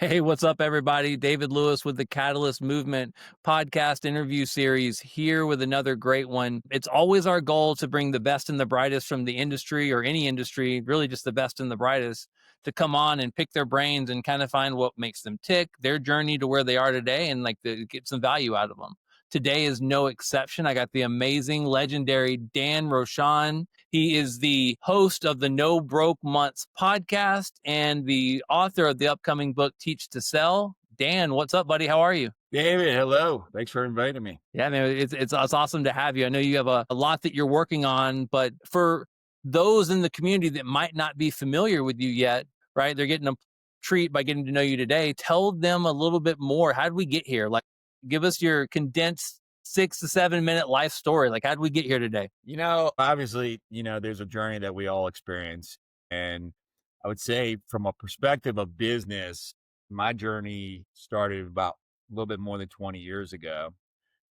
Hey, what's up, everybody? David Lewis with the Catalyst Movement podcast interview series here with another great one. It's always our goal to bring the best and the brightest from the industry or any industry, really just the best and the brightest, to come on and pick their brains and kind of find what makes them tick, their journey to where they are today, and get some value out of them. Today is no exception. I got the amazing, legendary Dan Rochon. He is the host of the No Broke Months podcast and the author of the upcoming book, Teach to Sell. Dan, what's up, buddy? How are you? David, hello. Thanks for inviting me. Yeah, man, it's awesome to have you. I know you have a lot that you're working on, but for those in the community that might not be familiar with you yet, right? They're getting a treat by getting to know you today. Tell them a little bit more. How did we get here? Like, give us your condensed 6 to 7 minute life story. Like, how did we get here today? Obviously, there's a journey that we all experience. And I would say, from a perspective of business, my journey started about a little bit more than 20 years ago.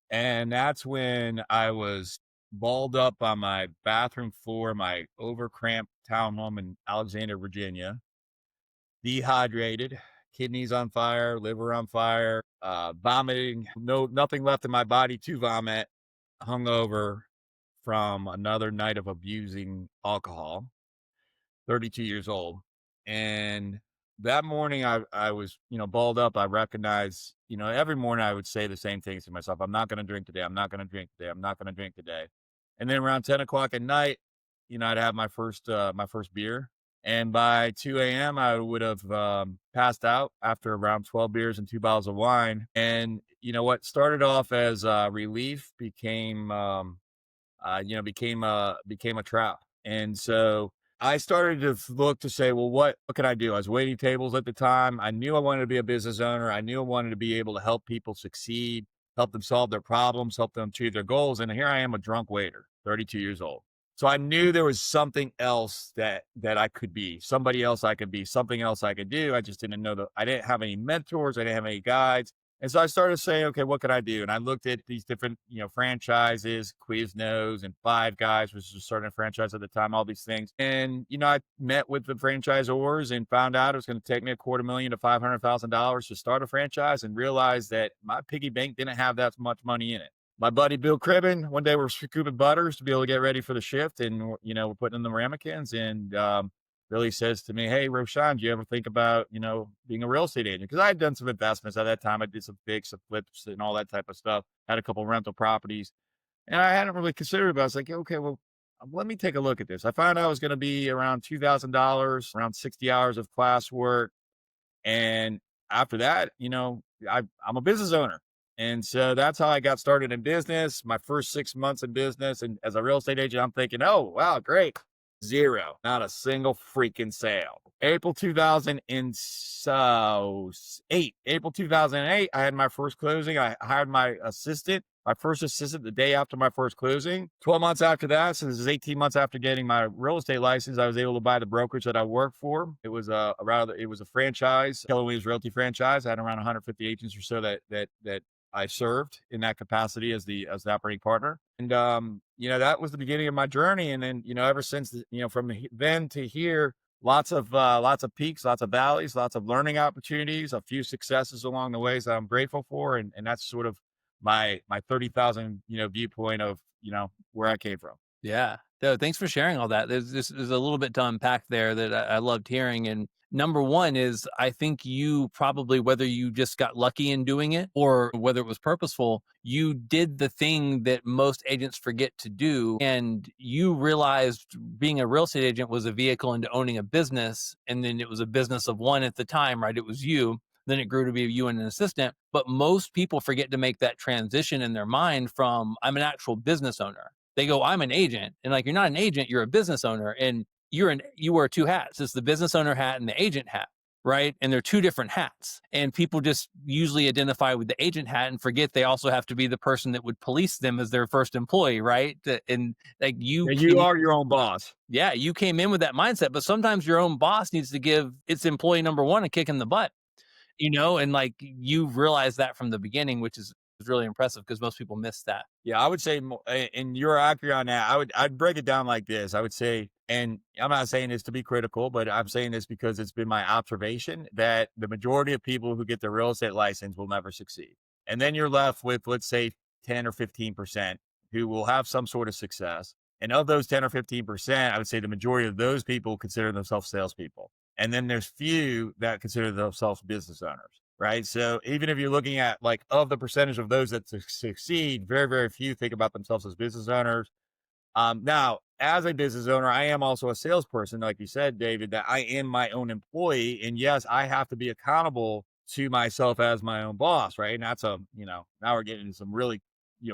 And that's when I was balled up on my bathroom floor, my overcramped townhome in Alexandria, Virginia, dehydrated, kidneys on fire, liver on fire, vomiting, nothing left in my body to vomit, hungover from another night of abusing alcohol, 32 years old. And that morning I was, balled up. I recognized, every morning I would say the same things to myself. I'm not going to drink today. I'm not going to drink today. I'm not going to drink today. And then around 10 o'clock at night, I'd have my first beer. And by 2 a.m., I would have passed out after around 12 beers and 2 bottles of wine. And, what started off as relief became a trap. And so I started to look to say, well, what can I do? I was waiting tables at the time. I knew I wanted to be a business owner. I knew I wanted to be able to help people succeed, help them solve their problems, help them achieve their goals. And here I am, a drunk waiter, 32 years old. So I knew there was something else that I could be, somebody else I could be, something else I could do. I just didn't know that I didn't have any mentors, I didn't have any guides. And so I started saying, okay, what could I do? And I looked at these different, franchises, Quiznos and Five Guys, which was starting a franchise at the time, all these things. And, I met with the franchisors and found out it was going to take me $250,000 to $500,000 to start a franchise, and realized that my piggy bank didn't have that much money in it. My buddy Bill Cribbin, one day we're scooping butters to be able to get ready for the shift, and, we're putting in the ramekins, and Billy says to me, "Hey, Rochon, do you ever think about, being a real estate agent?" Because I had done some investments at that time. I did some flips and all that type of stuff. Had a couple rental properties, and I hadn't really considered it, but I was like, okay, well, let me take a look at this. I found out it was going to be around $2,000, around 60 hours of class work. And after that, I'm a business owner. And so that's how I got started in business. My first 6 months in business, and as a real estate agent, I'm thinking, oh, wow, great. Zero, not a single freaking sale. April 2008, April 2008, I had my first closing. I hired my first assistant the day after my first closing. 12 months after that, so this is 18 months after getting my real estate license, I was able to buy the brokerage that I worked for. It was a franchise, Keller Williams Realty franchise. I had around 150 agents or so that I served in that capacity as the operating partner. And that was the beginning of my journey. And then, ever since, from then to here, lots of peaks, lots of valleys, lots of learning opportunities, a few successes along the ways that I'm grateful for. And that's sort of my 30,000, viewpoint of, where I came from. Yeah. So thanks for sharing all that. There's a little bit to unpack there that I loved hearing. And number one is, I think you probably, whether you just got lucky in doing it or whether it was purposeful, you did the thing that most agents forget to do. And you realized being a real estate agent was a vehicle into owning a business. And then it was a business of one at the time, right? It was you. Then it grew to be you and an assistant. But most people forget to make that transition in their mind from, I'm an actual business owner. They go, I'm an agent. And like, you're not an agent, you're a business owner. And you wear two hats. It's the business owner hat and the agent hat, right? And they're two different hats. And people just usually identify with the agent hat and forget they also have to be the person that would police them as their first employee, right? And like Yeah, you are your own boss. yeah, you came in with that mindset, but sometimes your own boss needs to give its employee number one a kick in the butt, and like, you realize that from the beginning, which is is really impressive because most people miss that. Yeah, I would say, and you're accurate on that. I'd break it down like this. I would say, and I'm not saying this to be critical, but I'm saying this because it's been my observation that the majority of people who get their real estate license will never succeed. And then you're left with, let's say, 10 or 15% who will have some sort of success. And of those 10 or 15%, I would say the majority of those people consider themselves salespeople. And then there's few that consider themselves business owners, right? So even if you're looking at like of the percentage of those that succeed, very, very few think about themselves as business owners. Now, as a business owner, I am also a salesperson, like you said, David, that I am my own employee. And yes, I have to be accountable to myself as my own boss, right? And that's now we're getting into some really,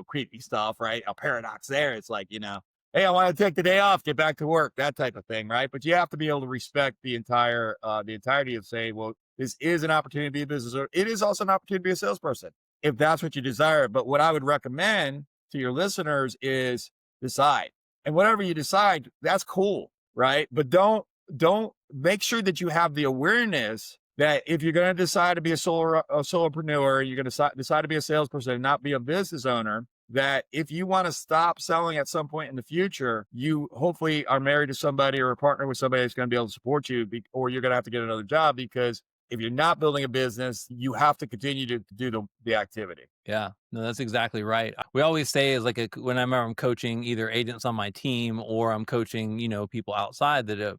creepy stuff, right? A paradox there. It's like, hey, I want to take the day off, get back to work, that type of thing, right? But you have to be able to respect the entirety of saying, well, this is an opportunity to be a business owner. It is also an opportunity to be a salesperson if that's what you desire. But what I would recommend to your listeners is decide. And whatever you decide, that's cool, right? But don't make sure that you have the awareness that if you're going to decide to be a solopreneur, you're going to decide to be a salesperson and not be a business owner, that if you want to stop selling at some point in the future, you hopefully are married to somebody or a partner with somebody that's going to be able to support you, or you're going to have to get another job because if you're not building a business, you have to continue to do the activity. Yeah, no, that's exactly right. We always say is like whenever I'm coaching either agents on my team or I'm coaching, people outside that,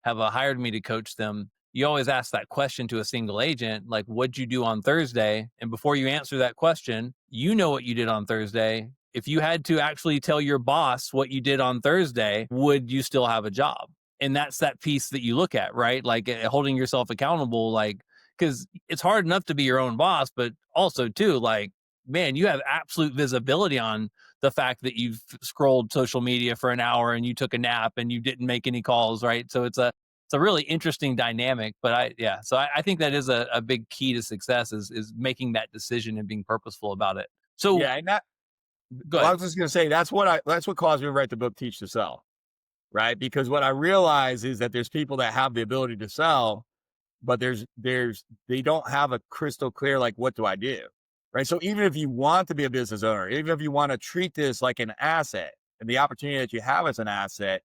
have hired me to coach them. You always ask that question to a single agent, like, what'd you do on Thursday? And before you answer that question, you know what you did on Thursday. If you had to actually tell your boss what you did on Thursday, would you still have a job? And that's that piece that you look at, right? Like holding yourself accountable, like, because it's hard enough to be your own boss, but also too, like, man, you have absolute visibility on the fact that you've scrolled social media for an hour and you took a nap and you didn't make any calls, right? So it's a really interesting dynamic. But I think that is a big key to success is making that decision and being purposeful about it. So Yeah, and that go well, I ahead. was just gonna say that's what caused me to write the book Teach to Sell, right? Because what I realize is that there's people that have the ability to sell, but they don't have a crystal clear like what do I do? Right. So even if you want to be a business owner, even if you want to treat this like an asset and the opportunity that you have as an asset,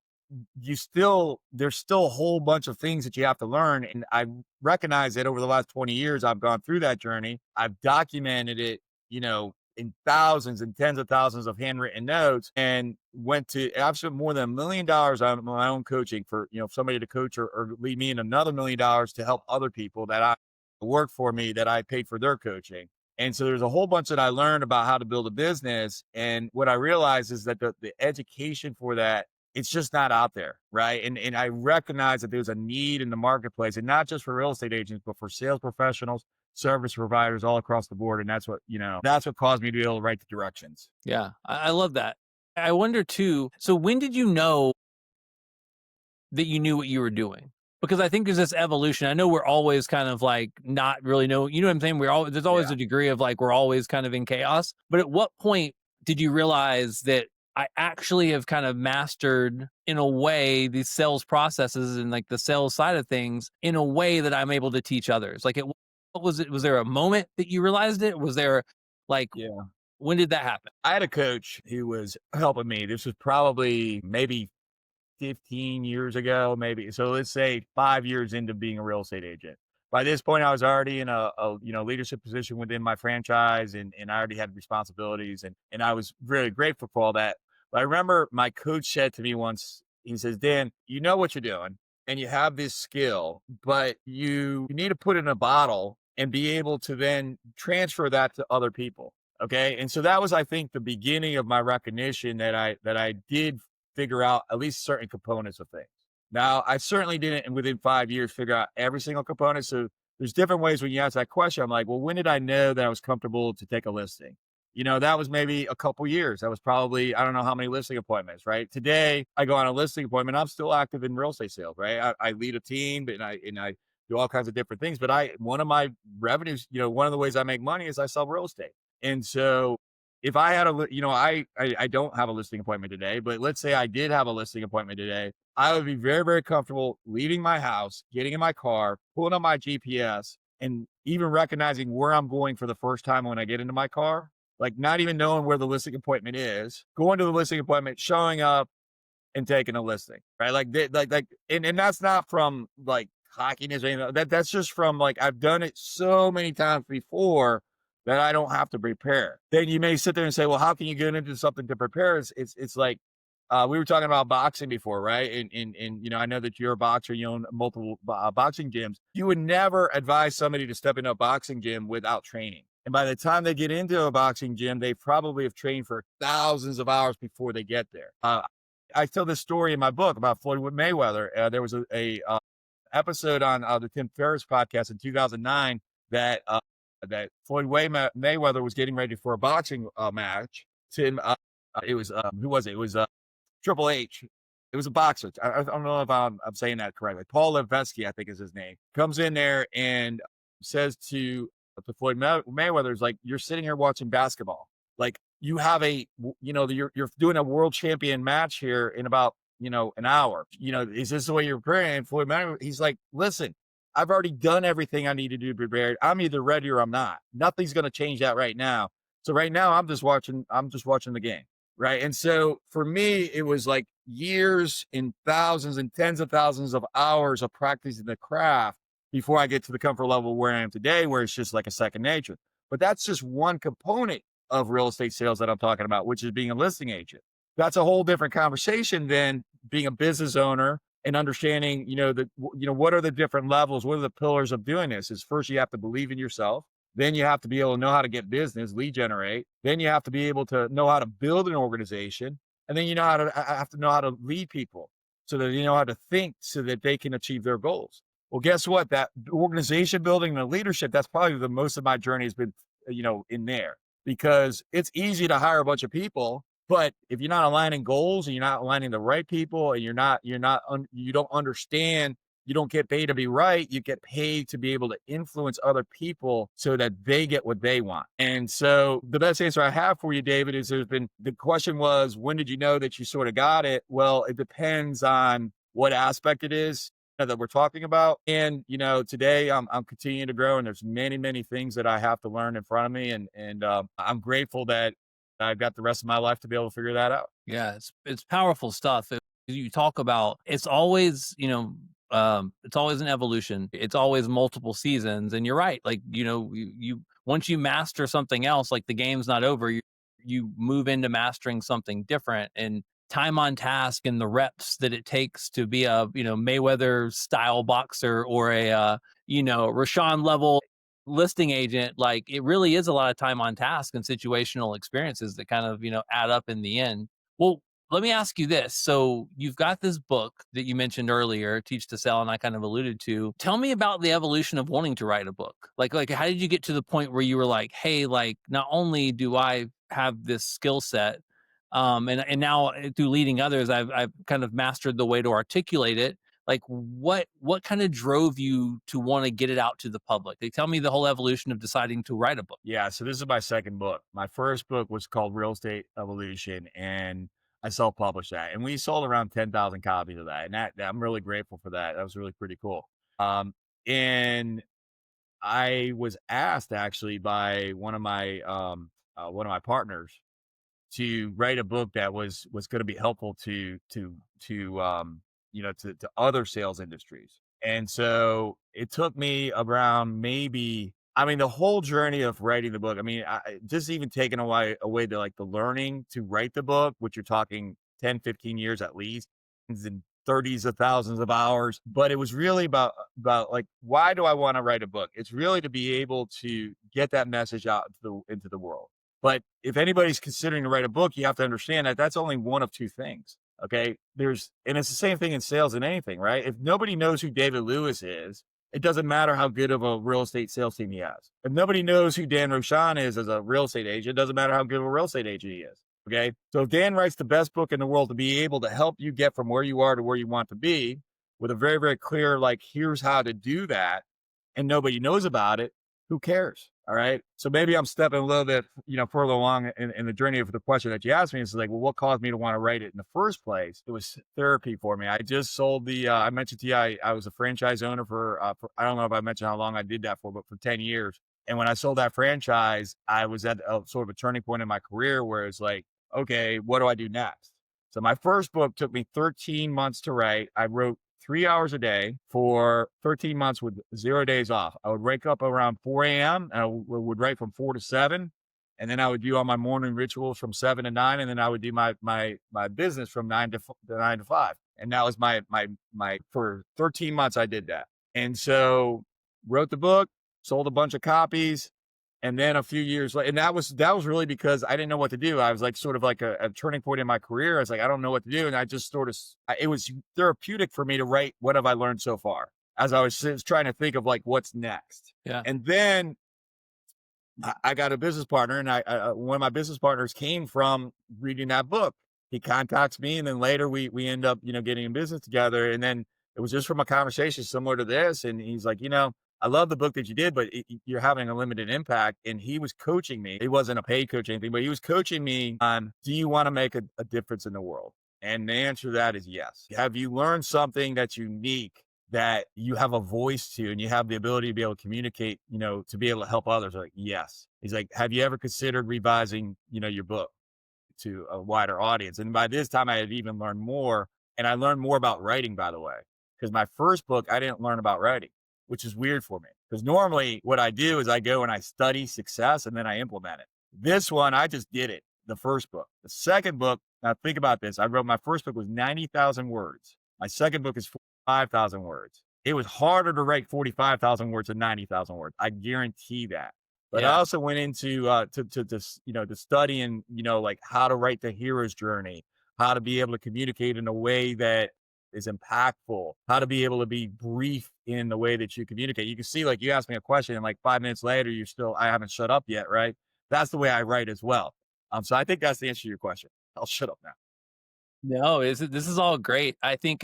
there's still a whole bunch of things that you have to learn. And I recognize that over the last 20 years, I've gone through that journey. I've documented it, in thousands and tens of thousands of handwritten notes and I've spent more than $1 million on my own coaching for, somebody to coach or lead me in another $1 million to help other people that I work for me that I paid for their coaching. And so there's a whole bunch that I learned about how to build a business. And what I realized is that the education for that, it's just not out there. Right. And I recognize that there's a need in the marketplace and not just for real estate agents, but for sales professionals, service providers all across the board. And that's what caused me to be able to write the directions. Yeah, I love that. I wonder too. So when did you know that you knew what you were doing? Because I think there's this evolution. I know we're always kind of like not really know, you know what I'm saying? There's always Yeah. a degree of like we're always kind of in chaos. But at what point did you realize that I actually have kind of mastered in a way these sales processes and like the sales side of things in a way that I'm able to teach others? Like what was it? Was there a moment that you realized it? Was there like Yeah. when did that happen? I had a coach who was helping me. This was probably maybe 15 years ago, maybe. So let's say 5 years into being a real estate agent. By this point, I was already in a leadership position within my franchise and I already had responsibilities and I was really grateful for all that. But I remember my coach said to me once, he says, Dan, you know what you're doing and you have this skill, but you need to put it in a bottle and be able to then transfer that to other people. Okay. And so that was, I think, the beginning of my recognition that I did figure out at least certain components of things. Now, I certainly didn't within 5 years figure out every single component. So there's different ways when you ask that question. I'm like, well, when did I know that I was comfortable to take a listing? That was maybe a couple years. That was probably, I don't know how many listing appointments, right? Today, I go on a listing appointment. I'm still active in real estate sales, right? I lead a team and I do all kinds of different things. But one of my revenues, one of the ways I make money is I sell real estate. And so if I had I don't have a listing appointment today, but let's say I did have a listing appointment today, I would be very, very comfortable leaving my house, getting in my car, pulling up my GPS, and even recognizing where I'm going for the first time when I get into my car like not even knowing where the listing appointment is, going to the listing appointment, showing up and taking a listing, right? And that's not from like cockiness or anything. That's just from like, I've done it so many times before that I don't have to prepare. Then you may sit there and say, well, how can you get into something to prepare? It's like, we were talking about boxing before, right? And I know that you're a boxer, you own multiple boxing gyms. You would never advise somebody to step into a boxing gym without training. And by the time they get into a boxing gym, they probably have trained for thousands of hours before they get there. I tell this story in my book about Floyd Mayweather. There was a episode on the Tim Ferriss podcast in 2009 that Floyd Mayweather was getting ready for a boxing match. Tim, it was who was it? It was Triple H. It was a boxer. I don't know if I'm saying that correctly. Paul Levesque, I think is his name. Comes in there and says to Floyd Mayweather, is like, you're sitting here watching basketball. Like you have you're doing a world champion match here in about, an hour. Is this the way you're preparing? Floyd Mayweather, he's like, listen, I've already done everything I need to do to be prepared. I'm either ready or I'm not. Nothing's going to change that right now. So right now I'm just watching the game. Right. And so for me, it was like years and thousands and tens of thousands of hours of practicing the craft before I get to the comfort level where I am today, where it's just like a second nature. But that's just one component of real estate sales that I'm talking about, which is being a listing agent. That's a whole different conversation than being a business owner and understanding, what are the different levels? What are the pillars of doing this? Is first you have to believe in yourself. Then you have to be able to know how to get business, lead generate. Then you have to be able to know how to build an organization. And then have to know how to lead people so that you know how to think so that they can achieve their goals. Well, guess what? That organization building and the leadership, that's probably the most of my journey has been, in there, because it's easy to hire a bunch of people. But if you're not aligning goals and you're not aligning the right people and you don't understand, you don't get paid to be right. You get paid to be able to influence other people so that they get what they want. And so the best answer I have for you, David, is the question was, when did you know that you sort of got it? Well, it depends on what aspect it is that we're talking about. And, today I'm continuing to grow, and there's many, many things that I have to learn in front of me. And I'm grateful that I've got the rest of my life to be able to figure that out. Yeah, it's powerful stuff. You talk about, it's always, it's always an evolution. It's always multiple seasons. And you're right. Like, you once you master something else, like the game's not over, you move into mastering something different, and time on task and the reps that it takes to be a, Mayweather style boxer, or a, Rochon level listing agent. Like, it really is a lot of time on task and situational experiences that kind of, add up in the end. Well, let me ask you this. So you've got this book that you mentioned earlier, Teach to Sell, and I kind of alluded to. Tell me about the evolution of wanting to write a book. Like how did you get to the point where you were like, hey, like, not only do I have this skill set, and now through leading others, I've kind of mastered the way to articulate it. Like, what kind of drove you to want to get it out to the public? Like, tell me the whole evolution of deciding to write a book. Yeah. So this is my second book. My first book was called Real Estate Evolution, and I self-published that, and we sold around 10,000 copies of that. And I'm really grateful for that. That was really pretty cool. And I was asked actually by one of my partners to write a book that was going to be helpful to other sales industries. And so it took me around the whole journey of writing the book. I mean, just even taking away the learning to write the book, which you're talking 10, 15 years at least, and 30s of thousands of hours. But it was really about like, why do I want to write a book? It's really to be able to get that message out into the world. But if anybody's considering to write a book, you have to understand that that's only one of two things. Okay. And it's the same thing in sales and anything, right? If nobody knows who David Lewis is, it doesn't matter how good of a real estate sales team he has. If nobody knows who Dan Rochon is as a real estate agent, it doesn't matter how good of a real estate agent he is. Okay. So if Dan writes the best book in the world to be able to help you get from where you are to where you want to be with a very, very clear, like, here's how to do that, and nobody knows about it, who cares? All right. So maybe I'm stepping a little bit, further along in the journey of the question that you asked me. It's like, well, what caused me to want to write it in the first place? It was therapy for me. I just sold I mentioned to you, I was a franchise owner for, I don't know if I mentioned how long I did that for, but for 10 years. And when I sold that franchise, I was at a sort of a turning point in my career where it's like, okay, what do I do next? So my first book took me 13 months to write. I wrote 3 hours a day for 13 months with 0 days off. I would wake up around 4 a.m. and would write from 4 to 7. And then I would do all my morning rituals from 7 to 9. And then I would do my business from 9 to 5. And that was my for 13 months I did that. And so wrote the book, sold a bunch of copies, and then a few years later, and that was really because I didn't know what to do. I was like sort of like a turning point in my career. I was like, I don't know what to do. And I just sort of, it was therapeutic for me to write, what have I learned so far? As I was trying to think of like, what's next? Yeah. And then I got a business partner, and one of my business partners came from reading that book. He contacts me, and then later we end up, getting in business together. And then it was just from a conversation similar to this, and he's like, I love the book that you did, but you're having a limited impact. And he was coaching me. He wasn't a paid coach or anything, but he was coaching me on, do you want to make a difference in the world? And the answer to that is yes. Have you learned something that's unique, that you have a voice to, and you have the ability to be able to communicate, to be able to help others? Like, yes. He's like, have you ever considered revising, your book to a wider audience? And by this time I had even learned more, and I learned more about writing, by the way, because my first book, I didn't learn about writing, which is weird for me. Because normally what I do is I go and I study success and then I implement it. This one, I just did it. The first book. The second book, now think about this. My first book was 90,000 words. My second book is 45,000 words. It was harder to write 45,000 words than 90,000 words. I guarantee that. But I Yeah. also went into to studying, like how to write the hero's journey, how to be able to communicate in a way that is impactful, how to be able to be brief in the way that you communicate. You can see, like, you asked me a question, and like 5 minutes later, I haven't shut up yet, right? That's the way I write as well. So I think that's the answer to your question. I'll shut up now. No, this is all great. I think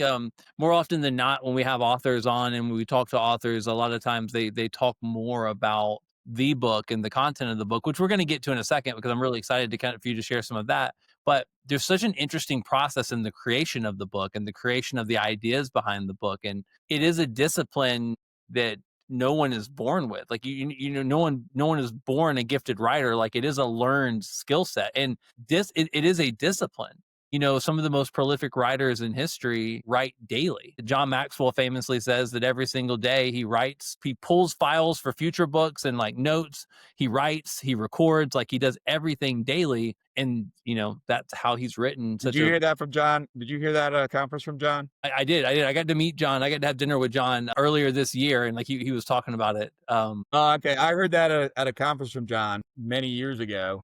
more often than not, when we have authors on and we talk to authors, a lot of times they talk more about the book and the content of the book, which we're going to get to in a second because I'm really excited to kind of for you to share some of that. But there's such an interesting process in the creation of the book and the creation of the ideas behind the book, and it is a discipline that no one is born with. Like no one is born a gifted writer. Like it is a learned skill set, and it is a discipline. Some of the most prolific writers in history write daily. John Maxwell famously says that every single day he pulls files for future books and like notes, he writes, he records, like he does everything daily. And, that's how he's written Did such you a. hear that from John? Did you hear that conference from John? I did. I did. I got to meet John. I got to have dinner with John earlier this year. And like he was talking about it. Oh, okay. I heard that at a conference from John many years ago,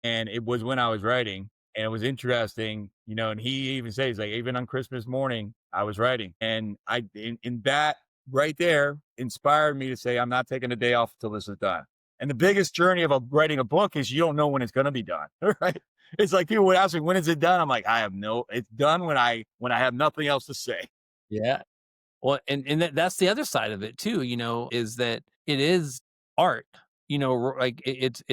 and it was when I was writing, and it was interesting, and he even says, like, even on Christmas morning, I was writing, and in that right there inspired me to say, I'm not taking a day off until this is done. And the biggest journey of writing a book is you don't know when it's going to be done, right? It's like people would ask me, when is it done? I'm like, it's done when I have nothing else to say. yeah. Well, and that's the other side of it too, is that it is art, like it's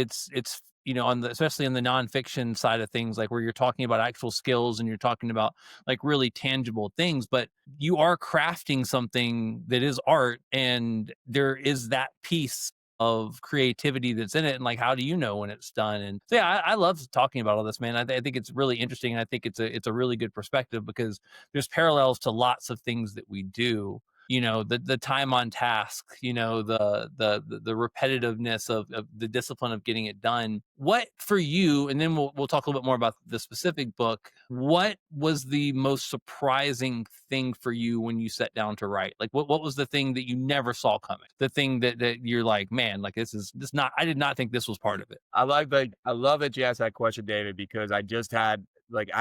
on the especially on the nonfiction side of things, like where you're talking about actual skills and you're talking about like really tangible things, but you are crafting something that is art, and there is that piece of creativity that's in it, and like how do you know when it's done? And so yeah, I love talking about all this, man. I think it's really interesting, and I think it's a really good perspective because there's parallels to lots of things that we do. The time on task, the repetitiveness of the discipline of getting it done. What for you, and then we'll talk a little bit more about the specific book. What was the most surprising thing for you when you sat down to write? Like what was the thing that you never saw coming? The thing that you're like, man, like this not I did not think this was part of it. I love that you asked that question, David, because I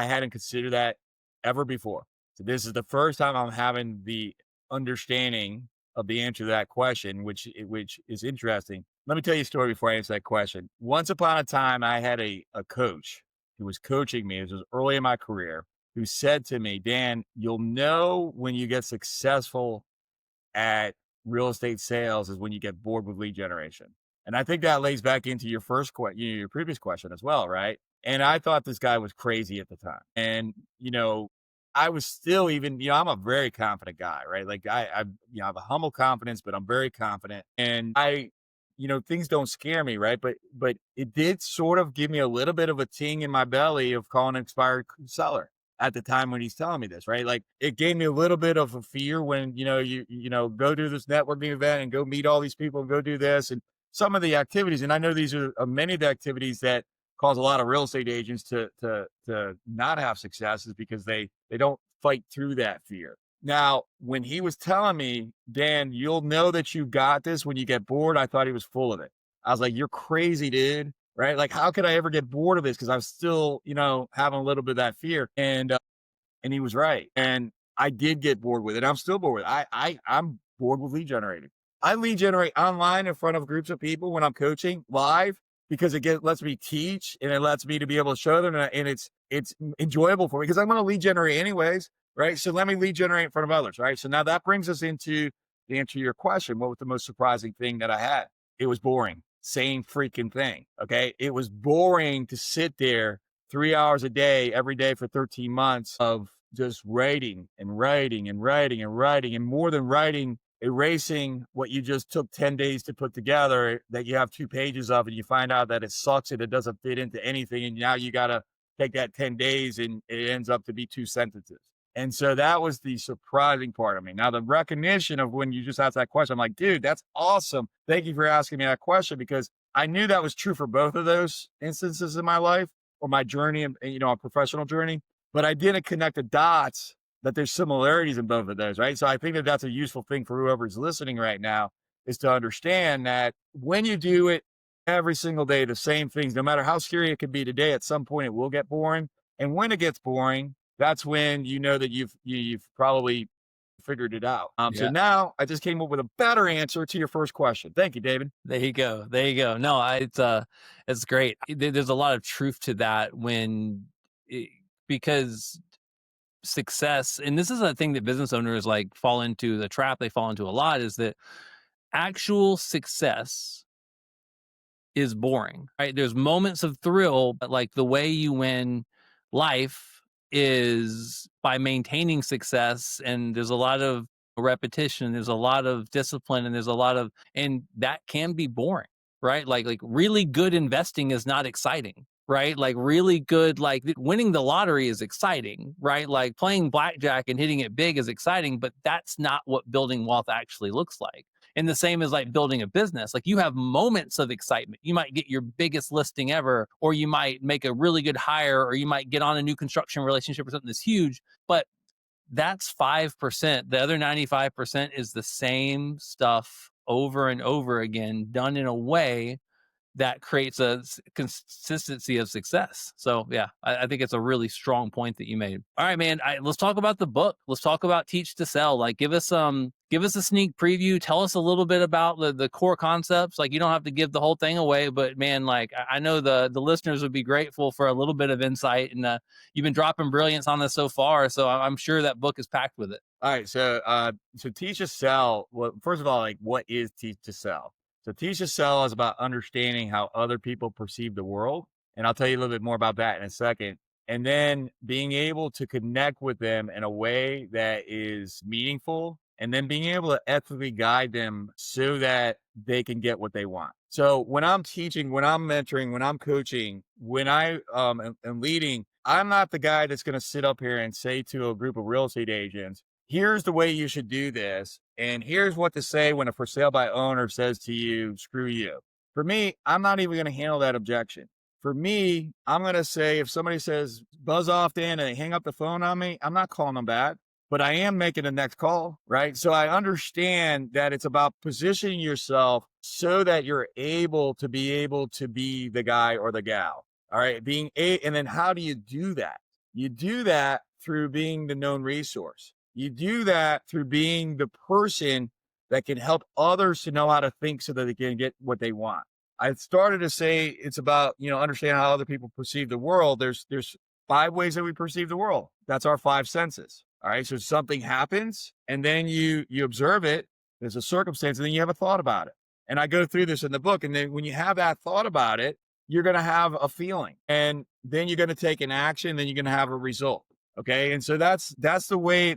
hadn't considered that ever before. So this is the first time I'm having the understanding of the answer to that question, which is interesting. Let me tell you a story before I answer that question. Once upon a time, I had a coach who was coaching me. This was early in my career, who said to me, Dan, you'll know when you get successful at real estate sales is when you get bored with lead generation. And I think that lays back into your your previous question as well, right? And I thought this guy was crazy at the time. And, I was still even, I'm a very confident guy, right? Like I have a humble confidence, but I'm very confident. And I, things don't scare me, right? But it did sort of give me a little bit of a ting in my belly of calling an expired seller at the time when he's telling me this, right? Like it gave me a little bit of a fear when, go do this networking event and go meet all these people and go do this and some of the activities. And I know these are many of the activities that cause a lot of real estate agents to not have success is because they don't fight through that fear. Now, when he was telling me, Dan, you'll know that you got this when you get bored, I thought he was full of it. I was like, you're crazy, dude. Right? Like, how could I ever get bored of this? Because I'm still, having a little bit of that fear. And he was right. And I did get bored with it. I'm still bored with it. I'm bored with lead generating. I lead generate online in front of groups of people when I'm coaching live because lets me teach and it lets me to be able to show them and it's enjoyable for me because I'm going to lead generate anyways, right? So let me lead generate in front of others, right? So now that brings us into the answer to your question. What was the most surprising thing that I had? It was boring. Same freaking thing. Okay. It was boring to sit there 3 hours a day, every day for 13 months of just writing and writing and writing and writing. And more than writing, erasing what you just took 10 days to put together that you have 2 pages of, and you find out that it sucks and it doesn't fit into anything. And now you got to take that 10 days and it ends up to be 2 sentences. And so that was the surprising part of me. Now, the recognition of when you just asked that question, I'm like, dude, that's awesome. Thank you for asking me that question because I knew that was true for both of those instances in my life or my journey and, a professional journey, but I didn't connect the dots that there's similarities in both of those, right? So I think that that's a useful thing for whoever's listening right now is to understand that when you do it every single day, the same things, no matter how scary it could be today, at some point it will get boring. And when it gets boring, that's when you know that you've probably figured it out. So Yeah. now I just came up with a better answer to your first question. Thank you, David. There you go. There you go. No, it's great. There's a lot of truth to that because success, and this is a thing that business owners like fall into, the trap they fall into a lot is that actual success is boring, right? There's moments of thrill, but like the way you win life is by maintaining success. And there's a lot of repetition, there's a lot of discipline, and and that can be boring, right? Like really good investing is not exciting, right? Like really good, like winning the lottery is exciting, right? Like playing blackjack and hitting it big is exciting, but that's not what building wealth actually looks like. And the same as like building a business. Like you have moments of excitement. You might get your biggest listing ever, or you might make a really good hire, or you might get on a new construction relationship or something that's huge. But that's 5%. The other 95% is the same stuff over and over again, done in a way that creates a consistency of success. So yeah, I think it's a really strong point that you made. All right, man. Let's talk about the book. Let's talk about Teach to Sell. Like, give us a sneak preview. Tell us a little bit about the core concepts. Like, you don't have to give the whole thing away, but man, like I know the listeners would be grateful for a little bit of insight. And you've been dropping brilliance on this so far, so I'm sure that book is packed with it. All right. So Teach to Sell. Well, first of all, like what is Teach to Sell? So Teach to Sell is about understanding how other people perceive the world. And I'll tell you a little bit more about that in a second. And then being able to connect with them in a way that is meaningful and then being able to ethically guide them so that they can get what they want. So when I'm teaching, when I'm mentoring, when I'm coaching, when I am leading, I'm not the guy that's going to sit up here and say to a group of real estate agents, here's the way you should do this. And here's what to say when a for sale by owner says to you, screw you. For me, I'm not even going to handle that objection. For me, I'm going to say, if somebody says, buzz off, Dan, and they hang up the phone on me, I'm not calling them back, but I am making the next call, right? So I understand that it's about positioning yourself so that you're able to be the guy or the gal. All right. And then how do you do that? You do that through being the known resource. You do that through being the person that can help others to know how to think so that they can get what they want. I started to say it's about, understanding how other people perceive the world. There's 5 ways that we perceive the world. That's our 5 senses. All right. So something happens and then you observe it. There's a circumstance and then you have a thought about it. And I go through this in the book. And then when you have that thought about it, you're going to have a feeling and then you're going to take an action. Then you're going to have a result. Okay. And so that's the way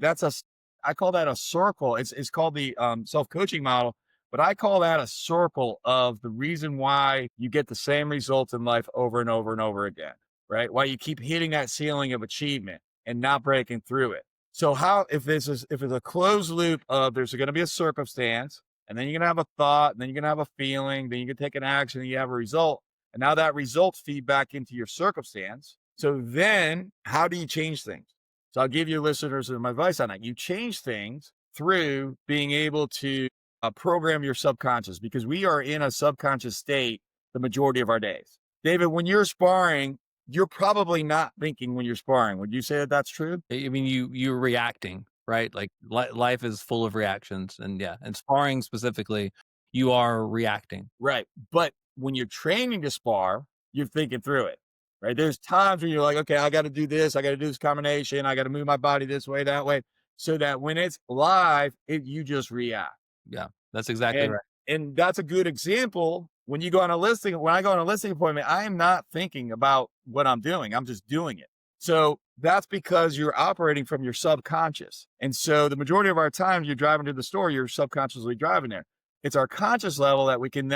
I call that a circle. It's called the self-coaching model, But I call that a circle of the reason why you get the same results in life over and over and over again, right? Why you keep hitting that ceiling of achievement and not breaking through it. So how if it's a closed loop of there's going to be a circumstance, and then you're going to have a thought, and then you're going to have a feeling, then you can take an action, and you have a result, and now that results feed back into your circumstance. So then, how do you change things? So I'll give your listeners some advice on that. You change things through being able to program your subconscious, because we are in a subconscious state the majority of our days. David, when you're sparring, you're probably not thinking when you're sparring. Would you say that that's true? I mean, you're reacting, right? Like life is full of reactions, and yeah, and sparring specifically, you are reacting. Right. But when you're training to spar, you're thinking through it, right? There's times when you're like, okay, I got to do this. I got to do this combination. I got to move my body this way, that way. So that when it's live, you just react. Yeah, that's exactly And right. and that's a good example. When you go on a listing, when I go on a listing appointment, I am not thinking about what I'm doing. I'm just doing it. So that's because you're operating from your subconscious. And so the majority of our time you're driving to the store, you're subconsciously driving there. It's our conscious level that we can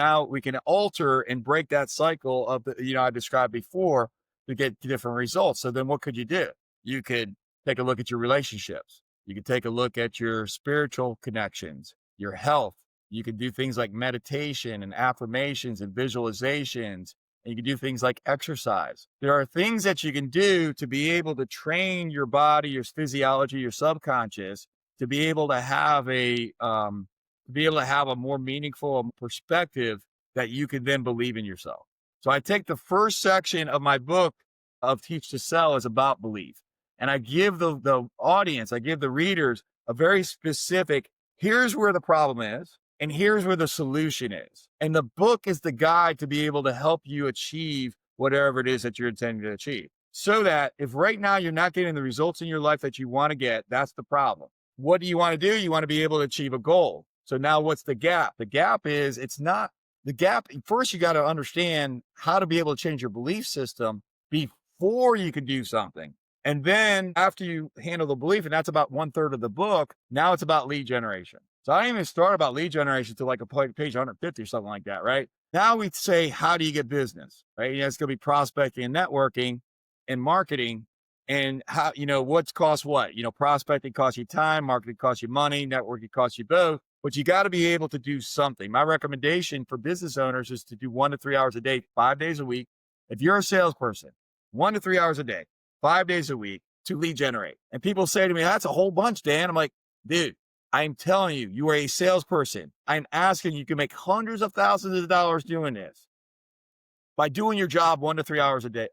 alter and break that cycle of the, I described before, to get different results. So then what could you do? You could take a look at your relationships. You could take a look at your spiritual connections, your health. You can do things like meditation and affirmations and visualizations. And you can do things like exercise. There are things that you can do to be able to train your body, your physiology, your subconscious to be able to have a more meaningful perspective that you can then believe in yourself. So I take the first section of my book of Teach to Sell is about belief. And I give the audience, I give the readers a very specific, here's where the problem is, and here's where the solution is. And the book is the guide to be able to help you achieve whatever it is that you're intending to achieve. So that if right now you're not getting the results in your life that you want to get, that's the problem. What do you want to do? You want to be able to achieve a goal. So now what's the gap? The gap is it's not the gap. First, you got to understand how to be able to change your belief system before you can do something. And then after you handle the belief, and that's about 1/3 of the book, now it's about lead generation. So I didn't even start about lead generation to like a page 150 or something like that, right? Now we say, how do you get business, right? It's going to be prospecting and networking and marketing, and how, what's cost what? Prospecting costs you time, marketing costs you money, networking costs you both, but you got to be able to do something. My recommendation for business owners is to do 1 to 3 hours a day, 5 days a week. If you're a salesperson, 1 to 3 hours a day, 5 days a week to lead generate. And people say to me, that's a whole bunch, Dan. I'm like, dude, I'm telling you, you are a salesperson. I'm asking you can make hundreds of thousands of dollars doing this by doing your job 1 to 3 hours a day,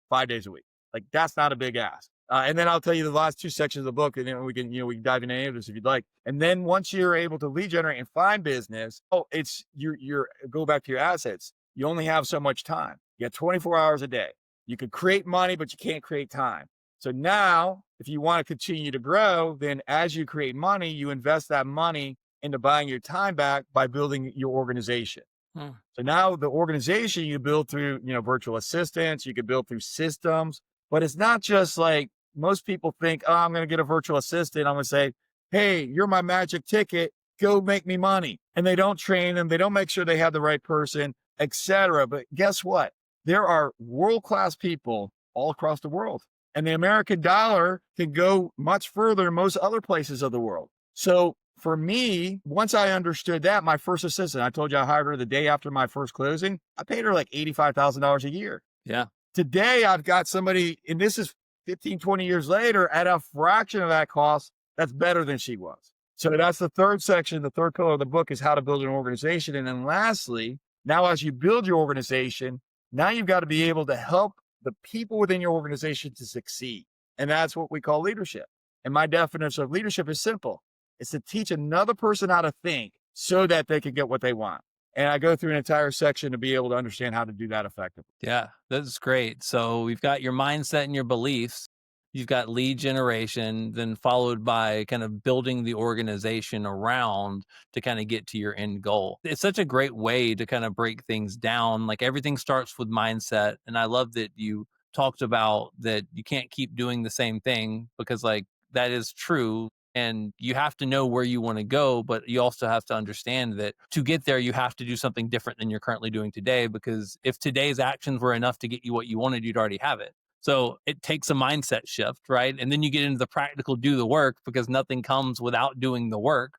5 days a week. Like that's not a big ask. And then I'll tell you the last 2 sections of the book, and then we can dive into any of this if you'd like. And then once you're able to lead generate and find business, it's you're go back to your assets. You only have so much time. You got 24 hours a day. You could create money, but you can't create time. So now, if you want to continue to grow, then as you create money, you invest that money into buying your time back by building your organization. Hmm. So now the organization you build through, virtual assistants, you can build through systems, but it's not just like most people think, oh, I'm going to get a virtual assistant. I'm going to say, hey, you're my magic ticket. Go make me money. And they don't train them. They don't make sure they have the right person, etc. But guess what? There are world-class people all across the world. And the American dollar can go much further in most other places of the world. So for me, once I understood that, my first assistant, I told you I hired her the day after my first closing. I paid her like $85,000 a year. Yeah. Today, I've got somebody, and this is 15, 20 years later, at a fraction of that cost, that's better than she was. So that's the third section. The third pillar of the book is how to build an organization. And then lastly, now as you build your organization, now you've got to be able to help the people within your organization to succeed. And that's what we call leadership. And my definition of leadership is simple. It's to teach another person how to think so that they can get what they want. And I go through an entire section to be able to understand how to do that effectively. Yeah, that's great. So we've got your mindset and your beliefs. You've got lead generation, then followed by kind of building the organization around to kind of get to your end goal. It's such a great way to kind of break things down. Like everything starts with mindset. And I love that you talked about that you can't keep doing the same thing because, like, that is true. And you have to know where you want to go, but you also have to understand that to get there, you have to do something different than you're currently doing today. Because if today's actions were enough to get you what you wanted, you'd already have it. So it takes a mindset shift, right? And then you get into the practical do the work, because nothing comes without doing the work.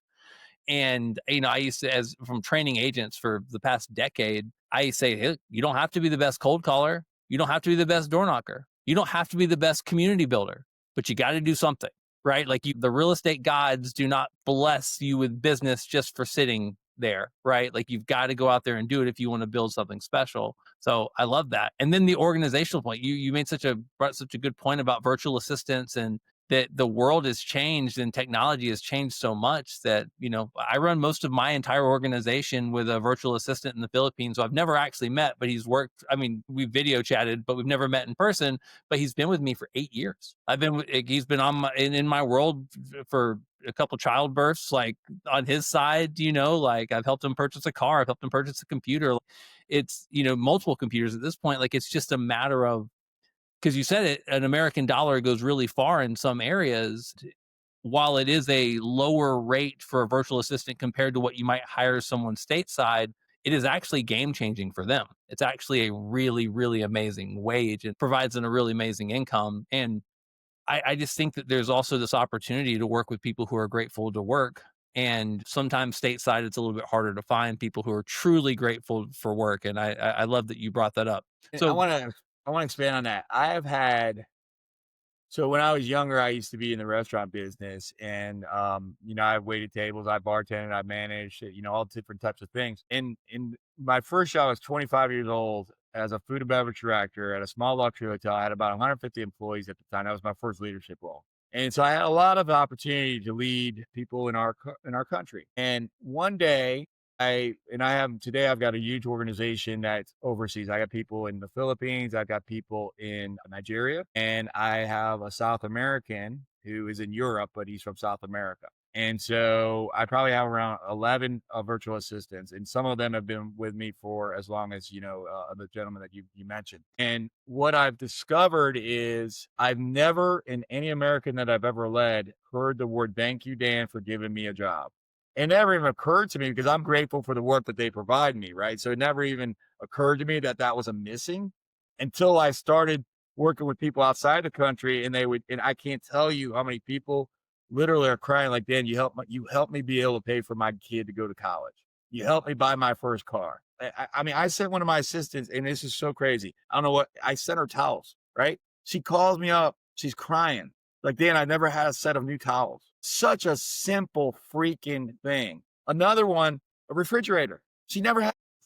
And, I used to, as from training agents for the past decade, I say, hey, you don't have to be the best cold caller. You don't have to be the best door knocker. You don't have to be the best community builder, but you got to do something, right? Like the real estate gods do not bless you with business just for sitting there, right? Like you've got to go out there and do it if you want to build something special. So I love that. And then the organizational point, you made brought such a good point about virtual assistants, and that the world has changed and technology has changed so much that, I run most of my entire organization with a virtual assistant in the Philippines who I've never actually met, but he's worked. I mean, we video chatted, but we've never met in person, but he's been with me for 8 years. He's been in my world for a couple childbirths, like on his side, like I've helped him purchase a car. I've helped him purchase a computer. It's, multiple computers at this point. Like it's just a matter of, because you said it, an American dollar goes really far in some areas. While it is a lower rate for a virtual assistant compared to what you might hire someone stateside, it is actually game changing for them. It's actually a really, really amazing wage. It provides them a really amazing income. And I just think that there's also this opportunity to work with people who are grateful to work. And sometimes stateside, it's a little bit harder to find people who are truly grateful for work. And I love that you brought that up. I So, want to I want to expand on that. I have had So when I was younger, I used to be in the restaurant business, and I waited tables, I bartended, I managed, all different types of things. And in my first job, I was 25 years old as a food and beverage director at a small luxury hotel. I had about 150 employees at the time. That was my first leadership role. And so I had a lot of opportunity to lead people in our country. And one day I've got a huge organization that's overseas. I got people in the Philippines, I've got people in Nigeria, and I have a South American who is in Europe, but he's from South America. And so I probably have around 11 virtual assistants, and some of them have been with me for as long as, the gentleman that you mentioned. And what I've discovered is I've never, in any American that I've ever led, heard the word, "Thank you, Dan, for giving me a job." It never even occurred to me, because I'm grateful for the work that they provide me, right? So it never even occurred to me that that was a missing, until I started working with people outside the country, and I can't tell you how many people literally are crying like, "Dan, you helped me be able to pay for my kid to go to college. You helped me buy my first car." I mean, I sent one of my assistants, and this is so crazy. I don't know what I sent her towels, right? She calls me up. She's crying. Like, "Dan, I never had a set of new towels." Such a simple freaking thing. Another one, a refrigerator.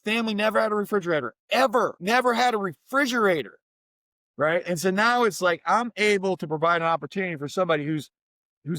Family never had a refrigerator, ever, never had a refrigerator, right? And so now it's like I'm able to provide an opportunity for somebody who's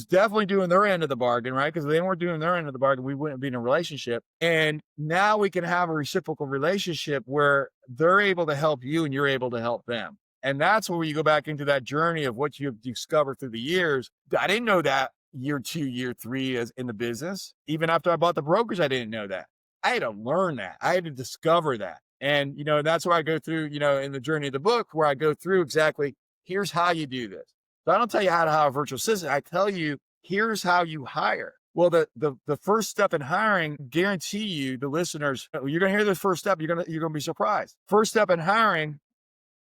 definitely doing their end of the bargain, right? Because if they weren't doing their end of the bargain, we wouldn't be in a relationship. And now we can have a reciprocal relationship where they're able to help you and you're able to help them. And that's where you go back into that journey of what you've discovered through the years. I didn't know that year 2, year 3 as in the business. Even after I bought the brokerage, I didn't know that. I had to learn that. I had to discover that. And, that's where I go through, in the journey of the book, where I go through exactly, here's how you do this. So I don't tell you how to hire a virtual assistant. I tell you, here's how you hire. Well, the first step in hiring, guarantee you, the listeners, you're going to hear this first step. You're going to be surprised. First step in hiring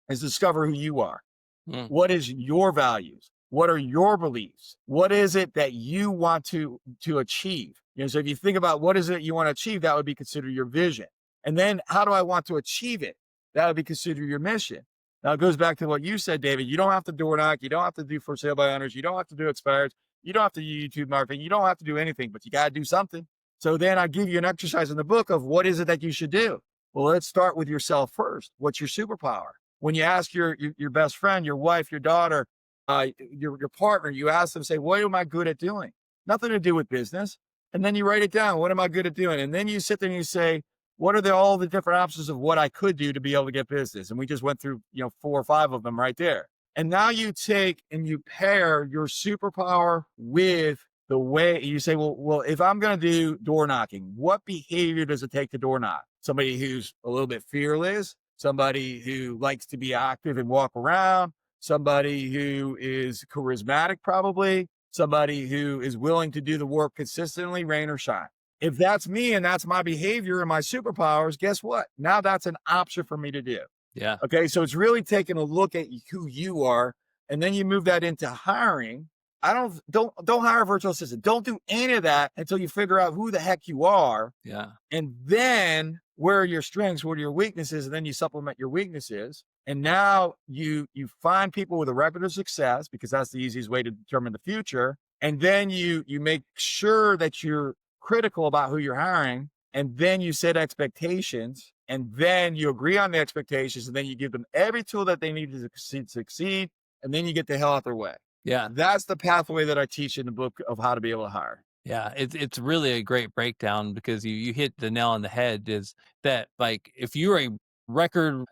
is discover who you are. What is your values? What are your beliefs? What is it that you want to achieve? So if you think about what is it you want to achieve, that would be considered your vision. And then how do I want to achieve it? That would be considered your mission. Now it goes back to what you said, David. You don't have to door knock. You don't have to do for sale by owners. You don't have to do expires. You don't have to do YouTube marketing. You don't have to do anything, but you got to do something. So then I give you an exercise in the book of what is it that you should do? Well, let's start with yourself first. What's your superpower? When you ask your best friend, your wife, your daughter, your partner, you ask them, say, what am I good at doing? Nothing to do with business. And then you write it down. What am I good at doing? And then you sit there and you say, what are all the different options of what I could do to be able to get business? And we just went through, 4 or 5 of them right there. And now you take and you pair your superpower with the way you say, well, if I'm going to do door knocking, what behavior does it take to door knock? Somebody who's a little bit fearless, somebody who likes to be active and walk around, somebody who is charismatic, probably somebody who is willing to do the work consistently, rain or shine. If that's me and that's my behavior and my superpowers, guess what? Now that's an option for me to do. Yeah. Okay. So it's really taking a look at who you are, and then you move that into hiring. I don't hire a virtual assistant. Don't do any of that until you figure out who the heck you are. Yeah. And then where are your strengths, what are your weaknesses, and then you supplement your weaknesses. And now you find people with a record of success, because that's the easiest way to determine the future. And then you make sure that you're critical about who you're hiring, and then you set expectations, and then you agree on the expectations, and then you give them every tool that they need to succeed, and then you get the hell out their way. Yeah. That's the pathway that I teach in the book of how to be able to hire. Yeah, it's really a great breakdown because you hit the nail on the head. Is that like if you're a record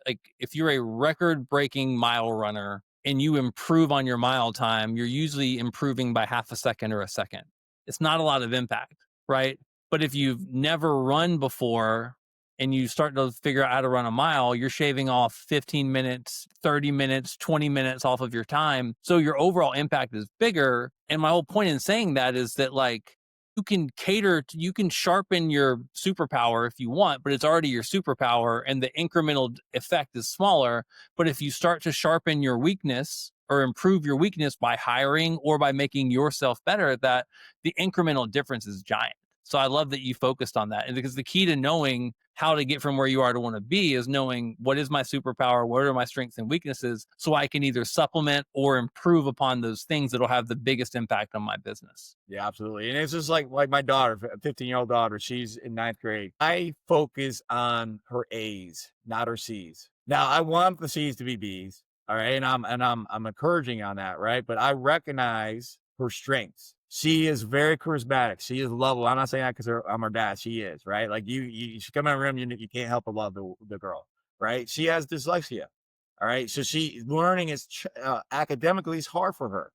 breaking mile runner and you improve on your mile time, you're usually improving by half a second or a second. It's not a lot of impact, right? But if you've never run before and you start to figure out how to run a mile, you're shaving off 15 minutes, 30 minutes, 20 minutes off of your time. So your overall impact is bigger. And my whole point in saying that is that like you can sharpen your superpower if you want, but it's already your superpower and the incremental effect is smaller. But if you start to sharpen your weakness or improve your weakness by hiring or by making yourself better at that, the incremental difference is giant. So I love that you focused on that. And because the key to knowing how to get from where you are to want to be is knowing what is my superpower, what are my strengths and weaknesses, so I can either supplement or improve upon those things that'll have the biggest impact on my business. Yeah, absolutely. And it's just like my daughter, 15-year-old daughter, she's in ninth grade. I focus on her A's, not her C's. Now I want the C's to be B's. All right. And I'm encouraging on that, right? But I recognize her strengths. She is very charismatic. She is lovable. I'm not saying that because I'm her dad. She is, right? Like she come in a room, you can't help but love the girl, right? She has dyslexia. All right. So she learning is academically is hard for her.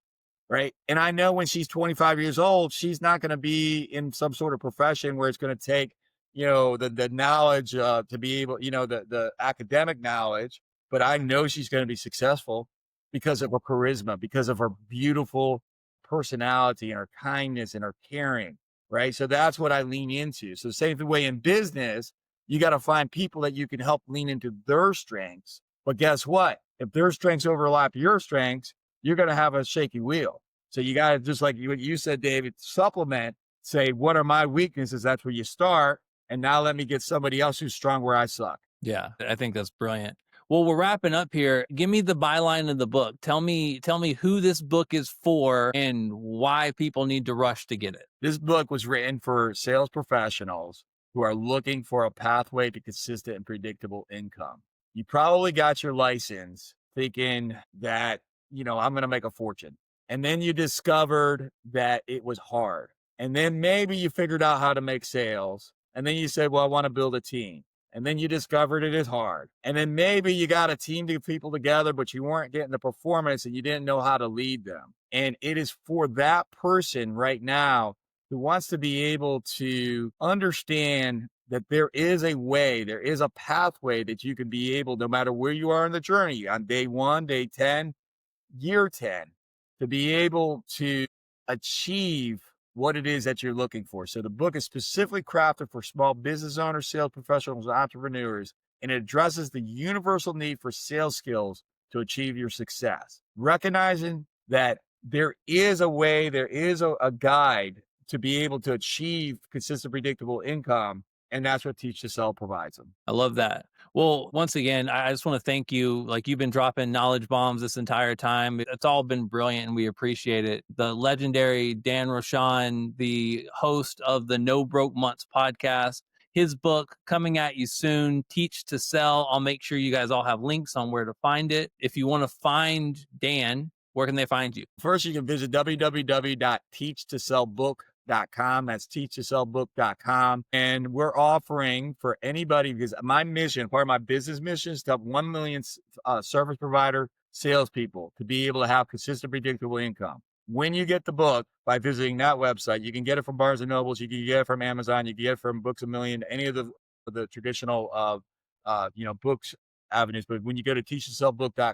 Right. And I know when she's 25 years old, she's not going to be in some sort of profession where it's going to take, the knowledge to be able, the academic knowledge, but I know she's going to be successful because of her charisma, because of her beautiful personality and her kindness and her caring. Right. So that's what I lean into. So same way in business, you got to find people that you can help lean into their strengths. But guess what? If their strengths overlap your strengths, you're going to have a shaky wheel. So you got to, just like what you said, David, supplement, say, what are my weaknesses? That's where you start. And now let me get somebody else who's strong where I suck. Yeah, I think that's brilliant. Well, we're wrapping up here. Give me the byline of the book. Tell me who this book is for and why people need to rush to get it. This book was written for sales professionals who are looking for a pathway to consistent and predictable income. You probably got your license thinking that, I'm going to make a fortune. And then you discovered that it was hard. And then maybe you figured out how to make sales. And then you said, well, I want to build a team. And then you discovered it is hard. And then maybe you got a team of people together, but you weren't getting the performance and you didn't know how to lead them. And it is for that person right now who wants to be able to understand that there is a way, there is a pathway that you can be able, no matter where you are in the journey, on day 1, day 10, year 10, to be able to achieve what it is that you're looking for. So the book is specifically crafted for small business owners, sales professionals, and entrepreneurs, and it addresses the universal need for sales skills to achieve your success. Recognizing that there is a way, there is a guide to be able to achieve consistent, predictable income. And that's what Teach to Sell provides them. I love that. Well, once again, I just want to thank you. Like you've been dropping knowledge bombs this entire time. It's all been brilliant and we appreciate it. The legendary Dan Rochon, the host of the No Broke Months podcast, his book coming at you soon, Teach to Sell. I'll make sure you guys all have links on where to find it. If you want to find Dan, where can they find you? First, you can visit www.teachtosellbook.com. That's teachtosellbook.com. And we're offering for anybody, because my mission, part of my business mission, is to help 1 million service provider salespeople to be able to have consistent, predictable income. When you get the book by visiting that website, you can get it from Barnes and Nobles, you can get it from Amazon, you can get it from Books A Million, any of the traditional books avenues. But when you go to teachtosellbook.com,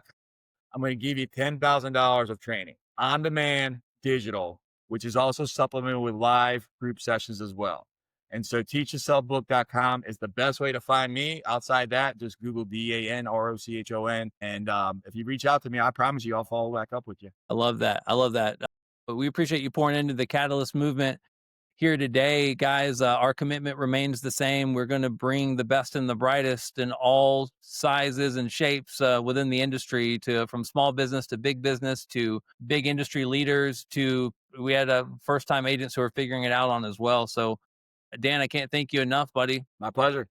I'm going to give you $10,000 of training on demand, digital, which is also supplemented with live group sessions as well. And so teachyourselfbook.com is the best way to find me. Outside that, just Google DanRochon. And if you reach out to me, I promise you I'll follow back up with you. I love that. I love that. But we appreciate you pouring into the Catalyst movement here today, guys. Our commitment remains the same. We're going to bring the best and the brightest in all sizes and shapes within the industry, to from small business to big business to big industry leaders to we had first time agents who are figuring it out on as well. So, Dan, I can't thank you enough, buddy. My pleasure.